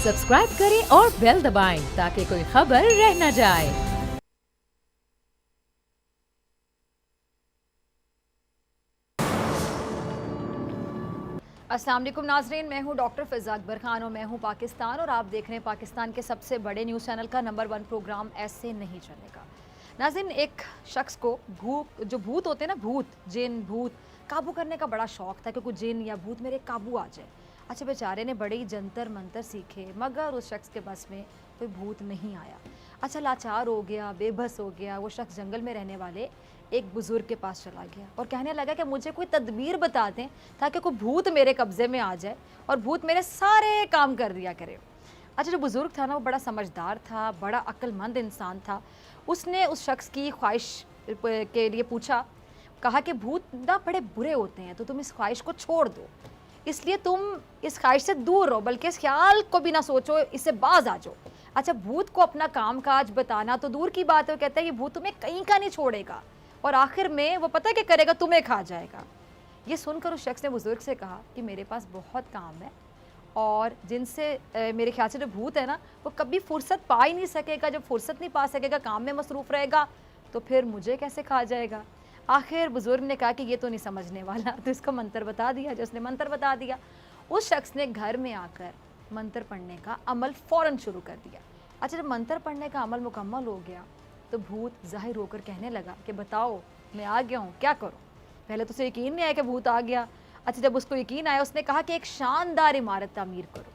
Subscribe करें और bell दबाएं ताकि कोई खबर रह न जाए। अस्सलाम वालेकुम नाजरीन, मैं हूं डॉक्टर फ़िज़ा अकबर खान और मैं हूं पाकिस्तान और आप देख रहे हैं पाकिस्तान के सबसे बड़े न्यूज़ चैनल का नंबर 1 प्रोग्राम ऐसे नहीं चलेगा। नाज़रीन, एक शख्स को भूत होते हैं ना, भूत, जिन, भूत काबू करने का बड़ा शौक था कि कोई जिन या भूत मेरे काबू आ जाए। अच्छा, बेचारे ने बड़े ही जंतर मंतर सीखे मगर उस शख्स के बस में कोई भूत नहीं आया। अच्छा, लाचार हो गया, बेबस हो गया। वो शख्स जंगल में रहने वाले एक बुज़ुर्ग के पास चला गया और कहने लगा कि मुझे कोई तदबीर बता दें ताकि कोई भूत मेरे कब्ज़े में आ जाए और भूत मेरे सारे काम कर दिया करे। अच्छा, जो बुज़ुर्ग था ना, वो बड़ा समझदार था, बड़ा अक्लमंद इंसान था। उसने उस शख्स की ख्वाहिश के लिए पूछा, कहा कि भूत ना बड़े बुरे होते हैं, तो तुम इस ख्वाहिश को छोड़ दो, इसलिए तुम इस ख्वाहिश से दूर रहो, बल्कि इस ख्याल को भी ना सोचो, इससे बाज आ जाओ। अच्छा, भूत को अपना काम काज बताना तो दूर की बात है, वो कहता है कि भूत तुम्हें कहीं का नहीं छोड़ेगा और आखिर में वो पता है क्या करेगा, तुम्हें खा जाएगा। ये सुनकर उस शख्स ने बुज़ुर्ग से कहा कि मेरे पास बहुत काम है और जिनसे मेरे ख्याल से जो भूत है ना, वो कभी फुर्सत पा ही नहीं सकेगा। जब फुर्सत नहीं पा सकेगा, काम में मसरूफ़ रहेगा, तो फिर मुझे कैसे खा जाएगा। आखिर बुज़ुर्ग ने कहा कि ये तो नहीं समझने वाला, तो इसको मंत्र बता दिया। जो उसने मंत्र बता दिया, उस शख्स ने घर में आकर मंत्र पढ़ने का अमल फ़ौरन शुरू कर दिया। अच्छा, जब मंत्र पढ़ने का अमल मुकम्मल हो गया तो भूत ज़ाहिर होकर कहने लगा कि बताओ, मैं आ गया हूँ, क्या करूँ। पहले तो उसे यकीन नहीं आया कि भूत आ गया। अच्छा, जब उसको यकीन आया, उसने कहा कि एक शानदार इमारत तामीर करो।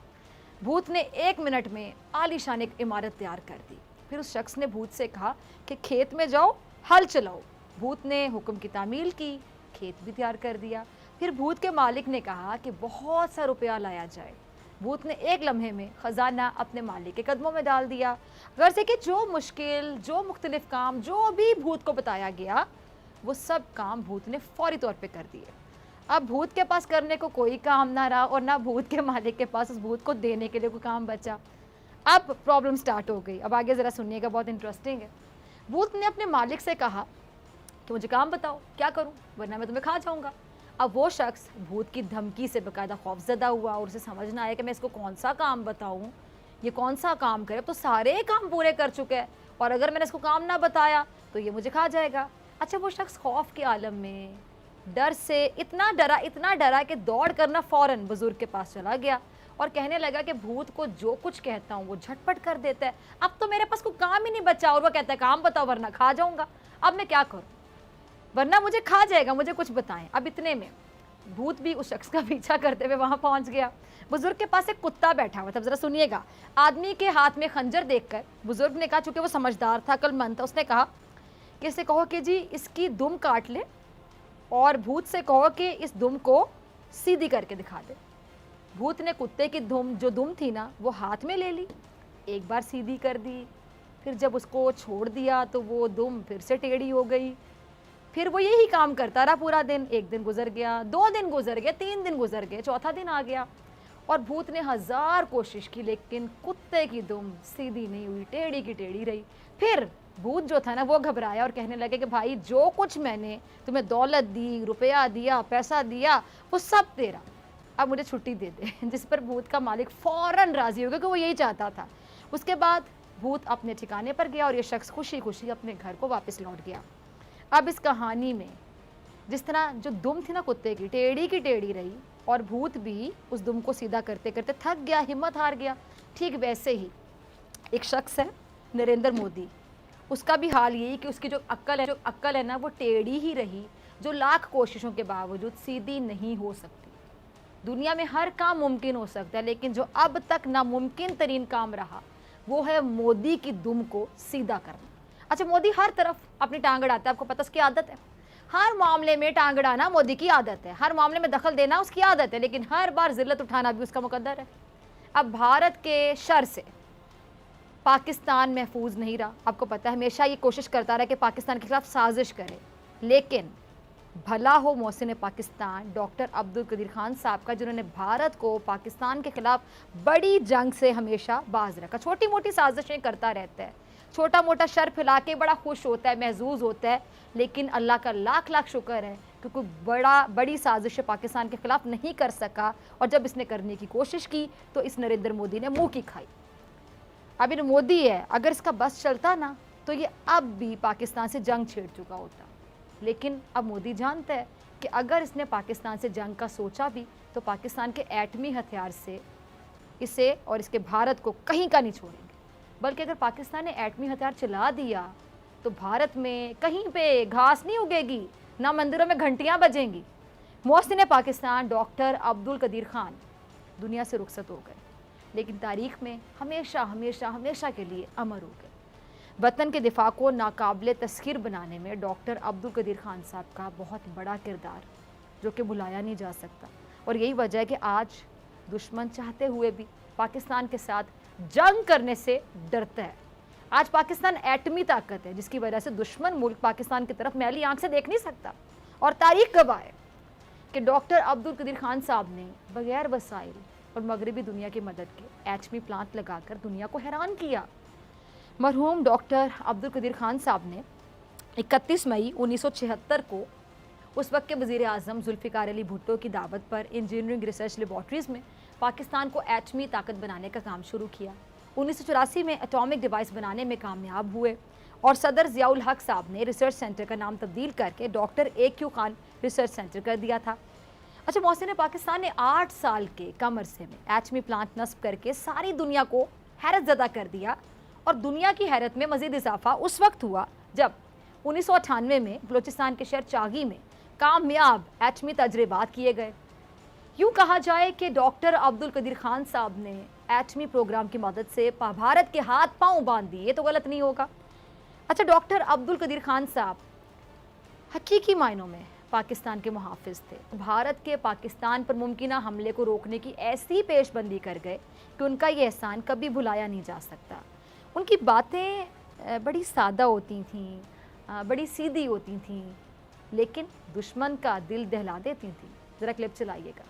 भूत ने 1 मिनट में आलीशान एक इमारत तैयार कर दी। फिर उस शख्स ने भूत से कहा कि खेत में जाओ, हल चलाओ। भूत ने हुक्म की तामील की, खेत भी तैयार कर दिया। फिर भूत के मालिक ने कहा कि बहुत सा रुपया लाया जाए। भूत ने 1 लम्हे में ख़जाना अपने मालिक के कदमों में डाल दिया। घर से कि जो मुश्किल, जो मुख्तलिफ काम जो भी भूत को बताया गया, वो सब काम भूत ने फौरी तौर पे कर दिए। अब भूत के पास करने को कोई काम ना रहा और ना भूत के मालिक के पास उस भूत को देने के लिए कोई काम बचा। अब प्रॉब्लम स्टार्ट हो गई। अब आगे ज़रा सुनिएगा, बहुत इंटरेस्टिंग है। भूत ने अपने मालिक से कहा कि मुझे काम बताओ, क्या करूं, वरना मैं तुम्हें खा जाऊंगा। अब वो शख्स भूत की धमकी से बाकायदा खौफजदा हुआ और उसे समझ ना आया कि मैं इसको कौन सा काम बताऊं, ये कौन सा काम करे। अब तो सारे काम पूरे कर चुके हैं और अगर मैंने इसको काम ना बताया तो ये मुझे खा जाएगा। अच्छा, वो शख्स खौफ के आलम में डर से इतना डरा कि दौड़ करना फ़ौरन बुज़ुर्ग के पास चला गया और कहने लगा कि भूत को जो कुछ कहता हूँ वो झटपट कर देता है। अब तो मेरे पास कोई काम ही नहीं बचा और वो कहता है काम बताओ वरना खा जाऊँगा। अब मैं क्या करूँ, वरना मुझे खा जाएगा, मुझे कुछ बताएं। अब इतने में भूत भी उस शख्स का पीछा करते हुए वहां पहुंच गया। बुजुर्ग के पास एक कुत्ता बैठा हुआ था। जरा सुनिएगा, आदमी के हाथ में खंजर देखकर बुजुर्ग ने कहा, चूंकि वो समझदार था, अक्लमंद था, उसने कहा कि इसे कहो कि जी इसकी दुम काट ले और भूत से कहो कि इस दुम को सीधी करके दिखा दे। भूत ने कुत्ते की दुम थी ना, वो हाथ में ले ली, एक बार सीधी कर दी, फिर जब उसको छोड़ दिया तो वो दुम फिर से टेढ़ी हो गई। फिर वो यही काम करता रहा पूरा दिन। 1 दिन गुजर गया, 2 दिन गुजर गए, 3 दिन गुजर गए, चौथा दिन आ गया और भूत ने 1000 कोशिश की लेकिन कुत्ते की दुम सीधी नहीं हुई, टेढ़ी की टेढ़ी रही। फिर भूत जो था ना, वो घबराया और कहने लगे कि भाई जो कुछ मैंने तुम्हें दौलत दी, रुपया दिया, पैसा दिया, वो सब तेरा, अब मुझे छुट्टी दे दे। जिस पर भूत का मालिक फ़ौरन राज़ी हो गया कि वो यही चाहता था। उसके बाद भूत अपने ठिकाने पर गया और ये शख्स खुशी खुशी अपने घर को वापस लौट गया। अब इस कहानी में जिस तरह जो दुम थी ना कुत्ते की टेढ़ी रही और भूत भी उस दुम को सीधा करते करते थक गया, हिम्मत हार गया, ठीक वैसे ही एक शख्स है नरेंद्र मोदी, उसका भी हाल यही कि उसकी जो अक्ल है ना, वो टेढ़ी ही रही, जो लाख कोशिशों के बावजूद सीधी नहीं हो सकती। दुनिया में हर काम मुमकिन हो सकता है, लेकिन जो अब तक नामुमकिन तरीन काम रहा वो है मोदी की दुम को सीधा करना। अच्छा, मोदी हर तरफ अपनी टांग अड़ाता है, आपको पता, उसकी आदत है। हर मामले में टांग अड़ाना मोदी की आदत है, हर मामले में दखल देना उसकी आदत है, लेकिन हर बार जिल्लत उठाना भी उसका मुकद्दर है। अब भारत के शर से पाकिस्तान महफूज नहीं रहा। आपको पता है, हमेशा ये कोशिश करता रहा कि पाकिस्तान के खिलाफ साजिश करे, लेकिन भला हो मोहसिन पाकिस्तान डॉक्टर अब्दुल कदीर खान साहब का, जिन्होंने भारत को पाकिस्तान के खिलाफ बड़ी जंग से हमेशा बाज रखा। छोटी मोटी साजिशें करता रहता है, छोटा मोटा शर फैला के बड़ा खुश होता है, महजूज होता है, लेकिन अल्लाह का लाख लाख शुक्र है क्योंकि बड़ी साजिश पाकिस्तान के खिलाफ नहीं कर सका, और जब इसने करने की कोशिश की तो इस नरेंद्र मोदी ने मुंह की खाई। अब इन मोदी है, अगर इसका बस चलता ना तो ये अब भी पाकिस्तान से जंग छेड़ चुका होता। लेकिन अब मोदी जानता है कि अगर इसने पाकिस्तान से जंग का सोचा भी तो पाकिस्तान के एटमी हथियार से इसे और इसके भारत को कहीं का नहीं छोड़ेंगे। बल्कि अगर पाकिस्तान ने एटमी हथियार चला दिया तो भारत में कहीं पे घास नहीं उगेगी, ना मंदिरों में घंटियां बजेंगी। मोहसिन पाकिस्तान डॉक्टर अब्दुल कदीर खान दुनिया से रुखसत हो गए, लेकिन तारीख में हमेशा हमेशा हमेशा के लिए अमर हो गए। वतन के दिफा को नाकाबिले तस्खीर बनाने में डॉक्टर अब्दुल कदीर खान साहब का बहुत बड़ा किरदार जो कि भुलाया नहीं जा सकता। और यही वजह है कि आज दुश्मन चाहते हुए भी पाकिस्तान के साथ जंग करने से डरता है। आज पाकिस्तान एटमी ताकत है, जिसकी वजह से दुश्मन मुल्क पाकिस्तान की तरफ मैली आंख से देख नहीं सकता। और तारीख गवाह है कि डॉक्टर अब्दुल कदीर खान साहब ने बगैर वसाइल और मगरबी दुनिया की मदद के एटमी प्लांट लगाकर दुनिया को हैरान किया। मरहूम डॉक्टर अब्दुल कदीर खान साहब ने 31 मई 1976 को उस वक्त के वज़ीर आज़म जुल्फ़िकार अली भुट्टो की दावत पर इंजीनियरिंग रिसर्च लेबॉर्ट्रीज़ में पाकिस्तान को एटमी ताकत बनाने का काम शुरू किया। 1984 में एटॉमिक डिवाइस बनाने में कामयाब हुए और सदर ज़ियाउल हक साहब ने रिसर्च सेंटर का नाम तब्दील करके doctor AQ Khan research centre कर दिया था। अच्छा, मोहसिन पाकिस्तान ने 8 साल के कम अरसे में एटमी प्लांट नस्ब करके सारी दुनिया को हैरत ज़दा कर दिया। और दुनिया की हैरत में मज़ीद इजाफा उस वक्त हुआ जब 1998 में बलूचिस्तान के शहर चागी में कामयाब एटमी तजर्बात किए गए। यूँ कहा जाए कि डॉक्टर अब्दुल कदीर खान साहब ने एटमी प्रोग्राम की मदद से भारत के हाथ पांव बांध दिए तो गलत नहीं होगा। अच्छा, डॉक्टर अब्दुल कदीर खान साहब हकीकी मायनों में पाकिस्तान के मुहाफिज थे। भारत के पाकिस्तान पर मुमकिन हमले को रोकने की ऐसी पेशबंदी कर गए कि उनका ये एहसान कभी भुलाया नहीं जा सकता। उनकी बातें बड़ी सादा होती थीं, बड़ी सीधी होती थीं, लेकिन दुश्मन का दिल दहला देती थीं। ज़रा क्लिप चलाइएगा।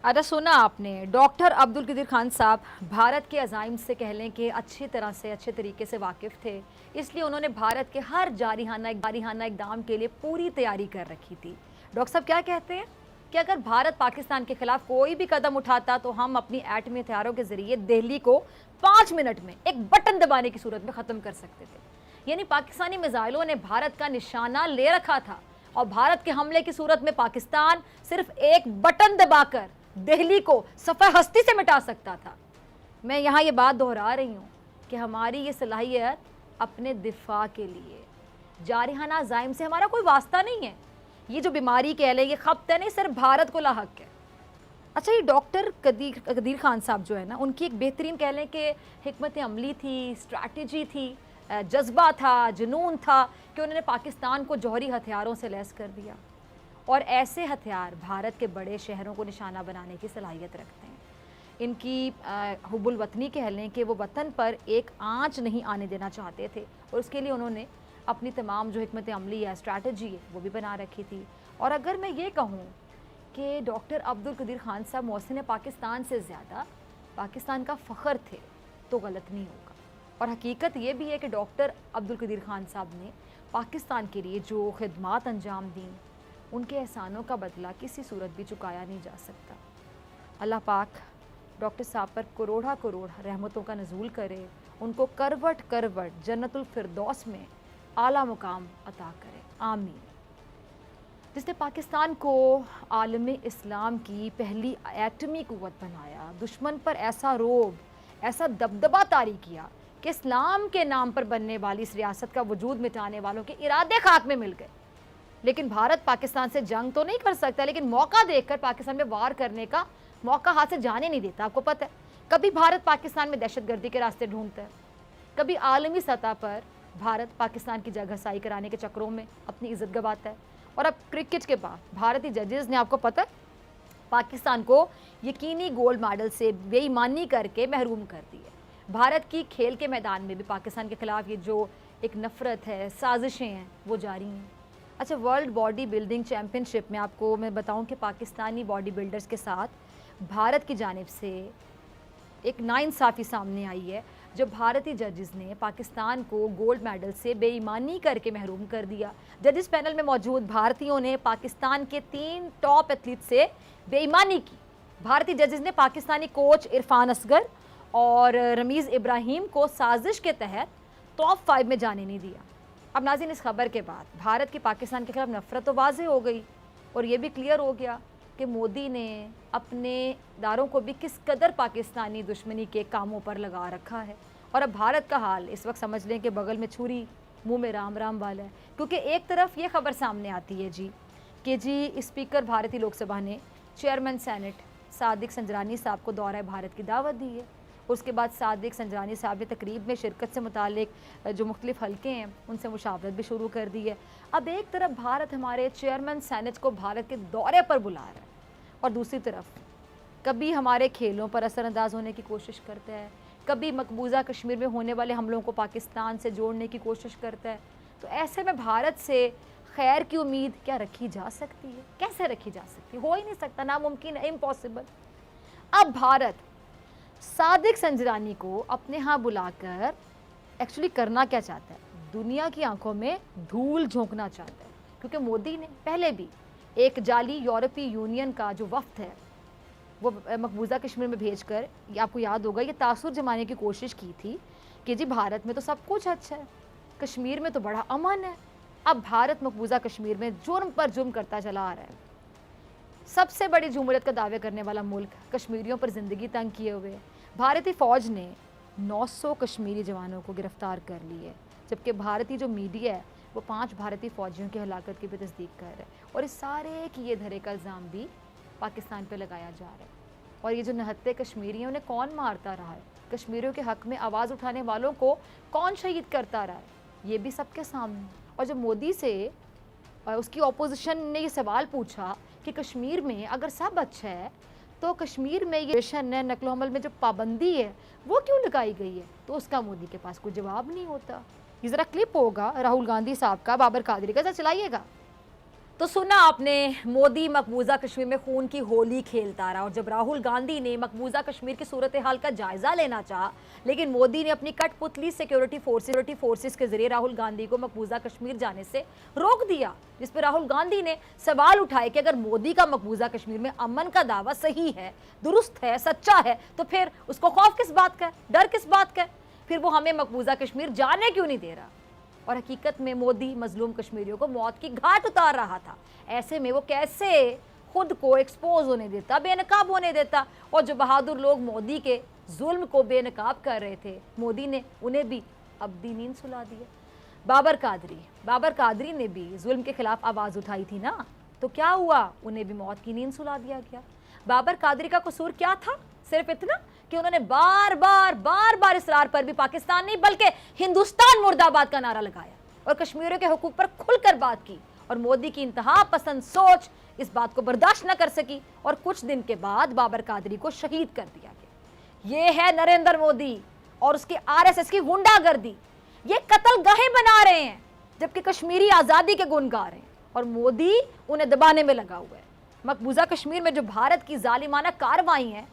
अच्छा, सुना आपने, डॉक्टर अब्दुल कदीर खान साहब भारत के अज़ाइम से कह लें कि अच्छी तरह से अच्छे तरीके से वाकिफ़ थे, इसलिए उन्होंने भारत के हर जारिहाना इक़दाम के लिए पूरी तैयारी कर रखी थी। डॉक्टर साहब क्या कहते हैं कि अगर भारत पाकिस्तान के खिलाफ कोई भी कदम उठाता तो हम अपनी एटमी हथियारों के ज़रिए दिल्ली को 5 मिनट में एक बटन दबाने की सूरत में ख़त्म कर सकते थे। यानी पाकिस्तानी मिसाइलों ने भारत का निशाना ले रखा था और भारत के हमले की सूरत में पाकिस्तान सिर्फ एक बटन दबाकर दिल्ली को सफ़े हस्ती से मिटा सकता था। मैं यहाँ ये बात दोहरा रही हूँ कि हमारी ये सलाहियत अपने दिफा के लिए, जारिहाना अज़ाइम से हमारा कोई वास्ता नहीं है। ये जो बीमारी कह लें, ये खपत नहीं, सिर्फ भारत को लाहक है। अच्छा, ये डॉक्टर कदीर खान साहब जो है ना, उनकी एक बेहतरीन कह लें कि हिकमत अमली थी, स्ट्रैटेजी थी, जज्बा था, जुनून था कि उन्होंने पाकिस्तान को जौहरी हथियारों से लैस कर दिया। और ऐसे हथियार भारत के बड़े शहरों को निशाना बनाने की सलाहियत रखते हैं। इनकी हुब्बुल वतनी कह लें कि वो वतन पर एक आंच नहीं आने देना चाहते थे, और उसके लिए उन्होंने अपनी तमाम जो हिकमत अमली है, स्ट्रैटेजी है, वो भी बना रखी थी। और अगर मैं ये कहूँ कि डॉक्टर अब्दुल कदीर खान साहब मोहसिन पाकिस्तान से ज़्यादा पाकिस्तान का फ़ख्र थे तो गलत नहीं होगा। और हकीकत ये भी है कि डॉक्टर अब्दुल कदीर खान साहब ने पाकिस्तान के लिए जो खिदमात अंजाम दी, उनके एहसानों का बदला किसी सूरत भी चुकाया नहीं जा सकता। अल्लाह पाक डॉक्टर साहब पर करोड़ा करोड़ रहमतों का नज़ूल करे, उनको करवट करवट जन्नतुल फिरदौस में आला मुकाम अता करे, आमीन। जिसने पाकिस्तान को आलम इस्लाम की पहली एटमी कुव्वत बनाया, दुश्मन पर ऐसा रोब, ऐसा दबदबा तारी किया कि इस्लाम के नाम पर बनने वाली इस रियासत का वजूद मिटाने वालों के इरादे खाक में मिल गए। लेकिन भारत पाकिस्तान से जंग तो नहीं कर सकता, लेकिन मौका देखकर पाकिस्तान में वार करने का मौका हाथ से जाने नहीं देता। आपको पता है, कभी भारत पाकिस्तान में दहशतगर्दी के रास्ते ढूंढता है, कभी आलमी सतह पर भारत पाकिस्तान की जगहसाई कराने के चक्रों में अपनी इज्जत गंवाता है। और अब क्रिकेट के बाद भारतीय जजेस ने, आपको पता है, पाकिस्तान को यकीनी गोल्ड मेडल से बेईमानी करके महरूम कर दी है। भारत की खेल के मैदान में भी पाकिस्तान के खिलाफ ये जो एक नफ़रत है, साजिशें हैं, वो जारी हैं। अच्छा, वर्ल्ड बॉडी बिल्डिंग चैम्पियनशिप में आपको मैं बताऊं कि पाकिस्तानी बॉडी बिल्डर्स के साथ भारत की जानिब से एक नाइंसाफ़ी सामने आई है। जब भारतीय जजेस ने पाकिस्तान को गोल्ड मेडल से बेईमानी करके महरूम कर दिया। जजेस पैनल में मौजूद भारतीयों ने पाकिस्तान के 3 टॉप एथलीट से बेईमानी की। भारतीय जजेस ने पाकिस्तानी कोच इरफान असगर और रमीज़ इब्राहिम को साजिश के तहत टॉप 5 में जाने नहीं दिया। अब नाज़रीन, इस खबर के बाद भारत की पाकिस्तान के खिलाफ नफरत तो वाज़ेह हो गई और ये भी क्लियर हो गया कि मोदी ने अपने दारों को भी किस कदर पाकिस्तानी दुश्मनी के कामों पर लगा रखा है। और अब भारत का हाल इस वक्त समझ लें कि बगल में छुरी मुंह में राम राम वाला है, क्योंकि एक तरफ ये खबर सामने आती है कि स्पीकर भारतीय लोकसभा ने चेयरमैन सेनेट सादिक संजरानी साहब को दौरा भारत की दावत दी है। उसके बाद सादिक संजरानी साहब ने तकरीब में शिरकत से मुतालिक जो मुख्तलिफ हल्के हैं उनसे मुशावरत भी शुरू कर दी है। अब एक तरफ भारत हमारे चेयरमैन सेनेट को भारत के दौरे पर बुला रहा है और दूसरी तरफ कभी हमारे खेलों पर असरअंदाज होने की कोशिश करता है, कभी मकबूजा कश्मीर में होने वाले हमलों को पाकिस्तान से जोड़ने की कोशिश करता है। तो ऐसे में भारत से खैर की उम्मीद क्या रखी जा सकती है? कैसे रखी जा सकती है? हो ही नहीं सकता, नामुमकिन है, इम्पॉसिबल। अब भारत सादिक संजरानी को अपने यहाँ बुलाकर एक्चुअली करना क्या चाहता है? दुनिया की आंखों में धूल झोंकना चाहता है, क्योंकि मोदी ने पहले भी एक जाली यूरोपीय यूनियन का जो वफ्द है वो मकबूजा कश्मीर में भेजकर, ये आपको याद होगा, ये तासुर जमाने की कोशिश की थी कि जी भारत में तो सब कुछ अच्छा है, कश्मीर में तो बड़ा अमन है। अब भारत मकबूजा कश्मीर में जुर्म पर जुर्म करता चला आ रहा है। सबसे बड़ी जमहूरियत का दावे करने वाला मुल्क कश्मीरियों पर ज़िंदगी तंग किए हुए भारतीय फ़ौज ने 900 कश्मीरी जवानों को गिरफ्तार कर ली है, जबकि भारतीय जो मीडिया है वो 5 भारतीय फ़ौजियों की हलाकत की भी तस्दीक कर रहा है। और इस सारे की ये धरे का इल्ज़ाम भी पाकिस्तान पे लगाया जा रहा है। और ये जो निहत्थे कश्मीरी हैं उन्हें कौन मारता रहा है? कश्मीरियों के हक़ में आवाज़ उठाने वालों को कौन शहीद करता रहा है? ये भी सबके सामने। और जब मोदी से उसकी ऑपोजिशन ने ये सवाल पूछा कि कश्मीर में अगर सब अच्छा है तो कश्मीर में ये नकलो हमल में जो पाबंदी है वो क्यों लगाई गई है, तो उसका मोदी के पास कोई जवाब नहीं होता। ये ज़रा क्लिप होगा राहुल गांधी साहब का, बाबर कादरी का, जरा चलाइएगा। तो सुना आपने, मोदी मकबूजा कश्मीर में खून की होली खेलता रहा। और जब राहुल गांधी ने मकबूजा कश्मीर की सूरत हाल का जायजा लेना चाहा, लेकिन मोदी ने अपनी कठपुतली सिक्योरिटी फोर्सेस के जरिए राहुल गांधी को मकबूजा कश्मीर जाने से रोक दिया, जिस पर राहुल गांधी ने सवाल उठाए कि अगर मोदी का मकबूजा कश्मीर में अमन का दावा सही है, दुरुस्त है, सच्चा है, तो फिर उसको खौफ किस बात का है, डर किस बात का है? फिर वो हमें मकबूजा कश्मीर जाने क्यों नहीं दे रहा? और हकीकत में मोदी मजलूम कश्मीरियों को मौत की घाट उतार रहा था। ऐसे में वो कैसे खुद को एक्सपोज होने देता, बेनकाब होने देता? और जो बहादुर लोग मोदी के जुल्म को बेनकाब कर रहे थे, मोदी ने उन्हें भी अब्दी नींद सुला दी है। बाबर कादरी ने भी जुल्म के खिलाफ आवाज़ उठाई थी ना, तो क्या हुआ? उन्हें भी मौत की नींद सुला दिया गया। बाबर कादरी का कसूर क्या था? सिर्फ इतना कि उन्होंने बार बार इसरार पर भी पाकिस्तान नहीं बल्कि हिंदुस्तान मुर्दाबाद का नारा लगाया और कश्मीरियों के हुकूक पर खुलकर बात की। और मोदी की इंतहा पसंद सोच इस बात को बर्दाश्त न कर सकी और कुछ दिन के बाद बाबर कादरी को शहीद कर दिया गया। ये है नरेंद्र मोदी और उसकी आरएसएस की गुंडागर्दी। ये कत्लगाहें बना रहे हैं जबकि कश्मीरी आज़ादी के गुण गा रहे हैं और मोदी उन्हें दबाने में लगा हुआ है। मकबूजा कश्मीर में जो भारत की जालिमाना कार्रवाई है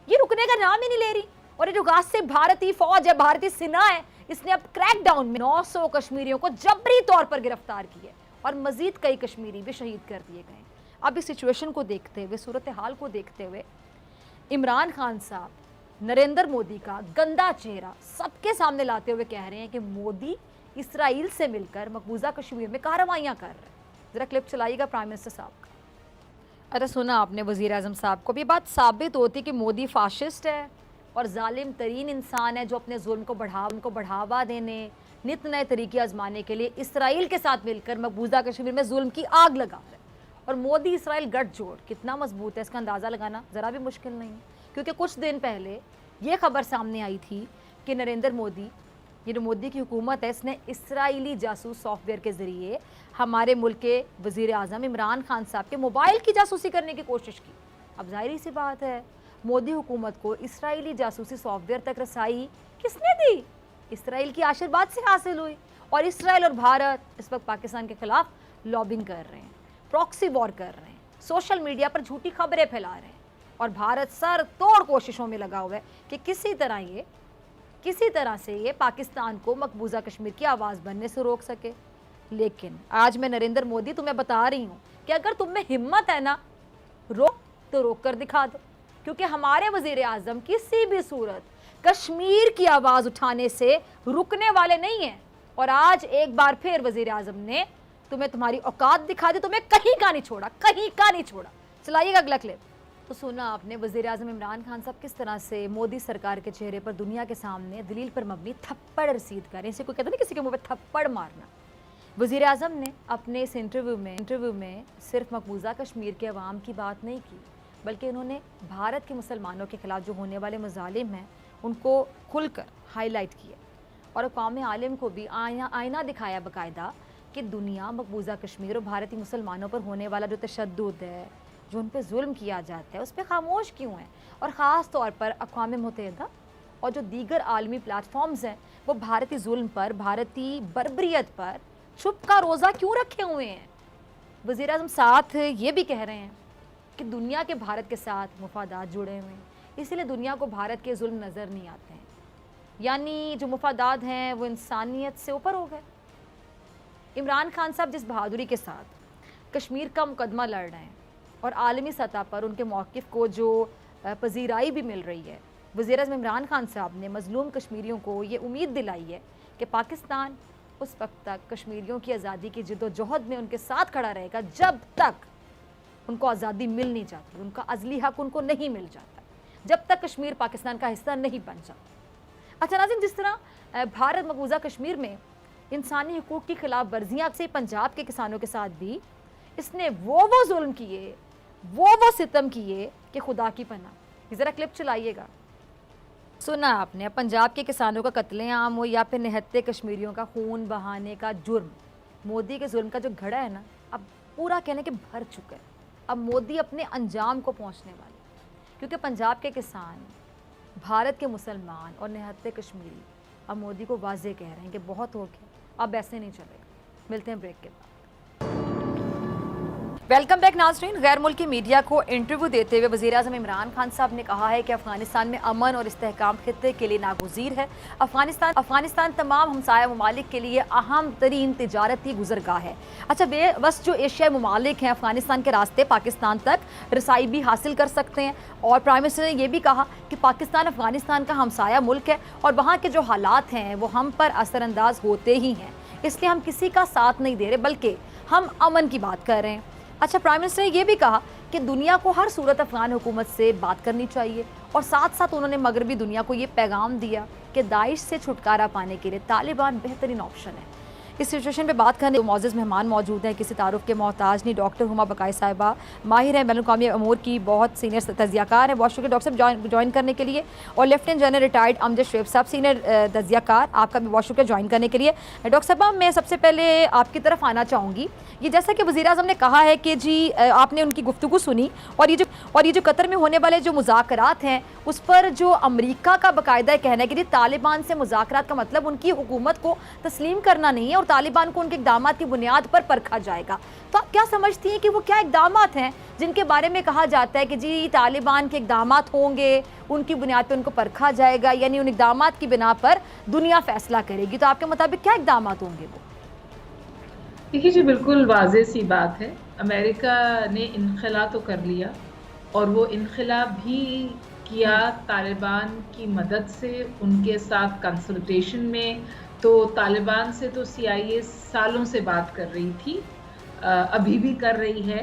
ये रुकने का नाम ही नहीं ले रही। और ये जो गासिब भारतीय फौज है, भारतीय सेना है, इसने अब क्रैकडाउन में 900 कश्मीरियों को जबरी तौर पर गिरफ्तार किया और मजीद कई कश्मीरी भी शहीद कर दिए गए। अब इस सिचुएशन को देखते हुए, सूरत हाल को देखते हुए, इमरान खान साहब नरेंद्र मोदी का गंदा चेहरा सबके सामने लाते हुए कह रहे हैं कि मोदी इसराइल से मिलकर मकबूजा कश्मीर में कार्रवाइयाँ कर रहे हैं। ज़रा क्लिप चलाइएगा प्राइम मिनिस्टर साहब का। अरे सुना आपने वज़ीर आज़म साहब को भी बात साबित होती कि मोदी फाशिस्ट है और जालिम तरीन इंसान है जो अपने जुल्म को बढ़ावा देने, नित नए तरीके आजमाने के लिए इसराइल के साथ मिलकर मकबूजा कश्मीर में जुल्म की आग लगा रहा है। और मोदी इसराइल गठजोड़ कितना मजबूत है इसका अंदाज़ा लगाना ज़रा भी मुश्किल नहीं है, क्योंकि कुछ दिन पहले ये खबर सामने आई थी कि नरेंद्र मोदी, ये जो मोदी की हुकूमत है, इसने इसराइली जासूस सॉफ्टवेयर के ज़रिए हमारे मुल्क के वज़ीर आज़म इमरान खान साहब के मोबाइल की जासूसी करने की कोशिश की। अब जाहिर सी बात है, मोदी हुकूमत को इसराइली जासूसी सॉफ्टवेयर तक रसाई किसने दी? इसराइल की आशीर्वाद से हासिल हुई। और इसराइल और भारत इस वक्त पाकिस्तान के खिलाफ लॉबिंग कर रहे हैं, प्रॉक्सी वॉर कर रहे हैं, सोशल मीडिया पर झूठी खबरें फैला रहे हैं और भारत सर तोड़ कोशिशों में लगा हुआ है कि किसी तरह ये किसी तरह से ये पाकिस्तान को मकबूजा कश्मीर की आवाज़ बनने से रोक सके। लेकिन आज मैं नरेंद्र मोदी तुम्हें बता रही हूँ कि अगर तुम में हिम्मत है ना, रोक तो रोक कर दिखा दो, क्योंकि हमारे वजीर आजम किसी भी सूरत कश्मीर की आवाज़ उठाने से रुकने वाले नहीं हैं। और आज एक बार फिर वजीर आजम ने तुम्हें तुम्हारी औकात दिखा दी, तुम्हें कहीं का नहीं छोड़ा, कहीं का नहीं छोड़ा। चलाइएगा अगला क्लिप। तो सुना आपने वजीर आजम इमरान खान साहब किस तरह से मोदी सरकार के चेहरे पर दुनिया के सामने दलील पर मबनी थप्पड़ रसीद करें, इसे कोई कहता नहीं किसी के मुंह पे थप्पड़ मारना। वजीर आजम ने अपने इस इंटरव्यू में सिर्फ मकबूजा कश्मीर के अवाम की बात नहीं की, बल्कि उन्होंने भारत के मुसलमानों के खिलाफ जो होने वाले मजालिम हैं उनको खुलकर हाईलाइट किया और अक़वाम आलम को भी आईना दिखाया बाकायदा कि दुनिया मकबूजा कश्मीर और भारतीय मुसलमानों पर होने वाला जो तशद्दुद है, जो उन पर जुल्म किया जाता है, उस पर खामोश क्यों है। और ख़ास तौर पर अक़वाम मुत्तहिदा और जो दीगर आलमी प्लेटफॉर्म्स हैं वो भारतीय जुल्म पर, भारतीय बर्बरियत पर छुप का रोज़ा क्यों रखे हुए हैं। वज़ीर आज़म साथ ये भी कह रहे हैं कि दुनिया के भारत के साथ मुफादात जुड़े हुए हैं, इसलिए दुनिया को भारत के जुल्म नज़र नहीं आते हैं। यानी जो मुफादात हैं वो इंसानियत से ऊपर हो गए। इमरान खान साहब जिस बहादुरी के साथ कश्मीर का मुकदमा लड़ रहे हैं और आलमी सतह पर उनके मौक़िफ़ को जो पजीराई भी मिल रही है, वज़ीर आज़म इमरान खान साहब ने मज़लूम कश्मीरियों को ये उम्मीद दिलाई है कि पाकिस्तान उस वक्त तक कश्मीरियों की आज़ादी की जद्दोजहद में उनके साथ खड़ा रहेगा जब तक उनको आज़ादी मिल नहीं जाती, उनका अज़ली हक उनको नहीं मिल जाता, जब तक कश्मीर पाकिस्तान का हिस्सा नहीं बन जाता। अच्छा नाज़रीन, जिस तरह भारत मकबूजा कश्मीर में इंसानी हकूक़ की खिलाफ वर्जियाँ से पंजाब के किसानों के साथ भी इसने वो जुल्म किए, वो सितम किए कि खुदा की पनाह। ज़रा क्लिप चलाइएगा। सुना आपने, पंजाब के किसानों का कत्लेआम हो या फिर निहत्ते कश्मीरियों का खून बहाने का जुर्म, मोदी के जुल्म का जो घड़ा है ना, अब पूरा कहने के भर चुका है। अब मोदी अपने अंजाम को पहुंचने वाले, क्योंकि पंजाब के किसान, भारत के मुसलमान और निहत्ते कश्मीरी अब मोदी को वाज़े कह रहे हैं कि बहुत हो गया, अब ऐसे नहीं चलेगा। मिलते हैं ब्रेक के बाद। वेलकम बैक नाज़रीन। गैर मुल्की मीडिया को इंटरव्यू देते हुए वज़ीर आज़म इमरान खान साहब ने कहा है कि अफ़गानिस्तान में अमन और इस्तेहकाम खित्ते के लिए नागुज़ीर है। अफ़गानिस्तान तमाम हमसाया ममालिक के लिए अहम तरीन तिजारती गुज़रगाह है। अच्छा, बस जो एशियाई ममालिक हैं अफ़गानिस्तान के रास्ते पाकिस्तान तक रसाई भी हासिल कर सकते हैं। और प्राइम मिनिस्टर ने यह भी कहा कि पाकिस्तान अफ़गानिस्तान का हमसाया मुल्क है और वहाँ के जो हालात हैं वो हम पर असरअंदाज होते ही हैं, इसलिए हम किसी का साथ नहीं दे रहे, बल्कि हम अमन की बात कर रहे हैं। अच्छा, प्राइम मिनिस्टर ने यह भी कहा कि दुनिया को हर सूरत अफ़गान हुकूमत से बात करनी चाहिए और साथ साथ उन्होंने मगरबी दुनिया को ये पैगाम दिया कि दाइश से छुटकारा पाने के लिए तालिबान बेहतरीन ऑप्शन है। इस सिचुएशन पे बात करने मोअज़्ज़ज़ मेहमान मौजूद हैं, किसी तारुफ के मोहताज नहीं। डॉक्टर हुमा बकाई साहिबा माहिर हैं, बैनुल-अक़वामी अमूर की बहुत सीनियर तज़ियाकार हैं। बहुत शुक्रिया डॉक्टर साहब ज्वाइन करने के लिए। और lieutenant general retired Amjad Shoaib साहब सीनियर तज़ियाकार, आपका भी बहुत शुक्रिया ज्वाइन करने के लिए। डॉक्टर साहब, मैं सबसे पहले आपकी तरफ आना चाहूँगी। ये जैसा कि वज़ीर आज़म ने कहा है कि जी आपने उनकी गुफ्तगू सुनी और ये जो कतर में होने वाले जो मुज़ाकरात हैं उस पर जो अमेरिका का बाकायदा कहना है कि तालिबान से मुज़ाकरात का मतलब उनकी हुकूमत को तस्लीम करना नहीं है और तालिबान को उनके इक़दामात की बुनियाद पर परखा जाएगा। तो आप क्या समझती हैं कि वो क्या इक़दामात हैं जिनके बारे में कहा जाता है कि जी तालिबान के इक़दामात होंगे, उनकी बुनियाद पर उनको परखा जाएगा, यानी उन इक़दामात की बिना पर दुनिया फ़ैसला करेगी। तो आपके मुताबिक क्या इक़दामात होंगे वो? देखिए जी, बिल्कुल वाज़ेह सी बात है। अमेरिका ने इनख़ला तो कर लिया और वो इनख़ला भी किया तालिबान की मदद से, उनके साथ कंसल्टेशन में। तो तालिबान से तो CIA सालों से बात कर रही थी, अभी भी कर रही है।